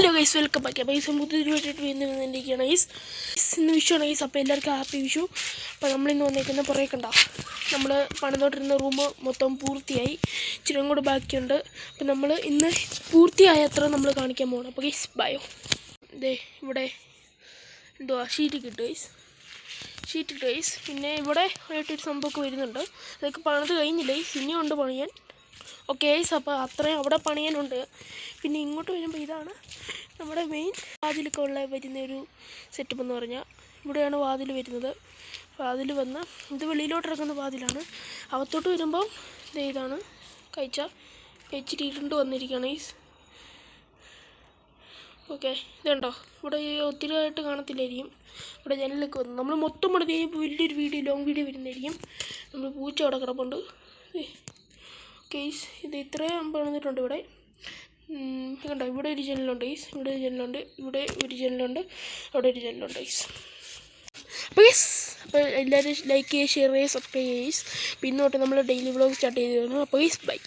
Hello guys, welcome back. അപ്പോൾ guys പുതിയൊരു വീട്ടിട്ട് വന്നിരിക്കുകയാണ് ഗൈസ്. ഇന്ന് വിഷുവാണ് ഗൈസ്. അപ്പോൾ എല്ലാവർക്കും ഹാപ്പി വിഷു. അപ്പോൾ നമ്മളിന്ന് വന്നേക്കുന്ന പുറകെ കണ്ട നമ്മൾ പണിതോട്ടിരുന്ന റൂം മൊത്തം പൂർത്തിയായി, ഇച്ചിരി കൂടെ ബാക്കിയുണ്ട്. അപ്പോൾ നമ്മൾ ഇന്ന് പൂർത്തിയായ അത്ര നമ്മൾ കാണിക്കാൻ പോകണം. അപ്പോൾ ഗൈസ് ബയോ ഇതേ ഇവിടെ എന്തുവാ ഷീറ്റ് കിട്ടും ഗൈസ്, ഷീറ്റ് ഇട്ട് ഗൈസ്. പിന്നെ ഇവിടെ ആയിട്ടൊരു സംഭവമൊക്കെ വരുന്നുണ്ട്. അതൊക്കെ പണിത് കഴിഞ്ഞില്ല ഗൈസ്, ഇനിയുണ്ട് പണിയാൻ. ഓക്കെ ഗൈസ്, അപ്പോൾ അത്രയും അവിടെ പണിയാനുണ്ട്. പിന്നെ ഇങ്ങോട്ട് വരുമ്പോൾ ഇതാണ് നമ്മുടെ മെയിൻ വാതിലൊക്കെ ഉള്ള വരുന്നൊരു സെറ്റപ്പ് എന്ന് പറഞ്ഞാൽ ഇവിടെയാണ് വാതിൽ വരുന്നത്. വാതിൽ വന്ന് ഇത് വെളിയിലോട്ടിറങ്ങുന്ന വാതിലാണ്. അകത്തോട്ട് വരുമ്പം ഇതാണ് കഴിച്ചിട്ട് ഇരുണ്ട് വന്നിരിക്കുകയാണ് ഗൈസ്. ഓക്കെ, ഇതുണ്ടോ ഇവിടെ ഒത്തിരി ആയിട്ട് കാണത്തില്ലായിരിക്കും. ഇവിടെ ജനലൊക്കെ വന്നു. നമ്മൾ മൊത്തം പണിത് കഴിഞ്ഞപ്പോൾ വലിയൊരു വീഡിയോ, ലോങ് വീഡിയോ വരുന്നതായിരിക്കും. നമ്മൾ പൂച്ച അവിടെ കിടപ്പുണ്ട് കേസ്. ഇത് ഇത്രയും പണിതിട്ടുണ്ട് ഇവിടെ. കണ്ടോ, ഇവിടെ ഒരു ജനലുണ്ട് ഗൈസ്, ഇവിടെ ഒരു ജനലുണ്ട്, ഇവിടെ ഒരു ജനലുണ്ട്, അവിടെ ഒരു ജനലുണ്ട് ഗൈസ്. അപ്പോൾ എല്ലാവരും ലൈക്ക് ചെയ്യുക, ഷെയർ ചെയ്യുക, സബ്സ്ക്രൈബ് ചെയ്യുക ഗൈസ്. പിന്നെ തൊട്ട് നമ്മൾ ഡെയിലി വ്ളോഗ് സ്റ്റാർട്ട് ചെയ്തതാണ്. അപ്പോൾ ഗൈസ് ബൈ.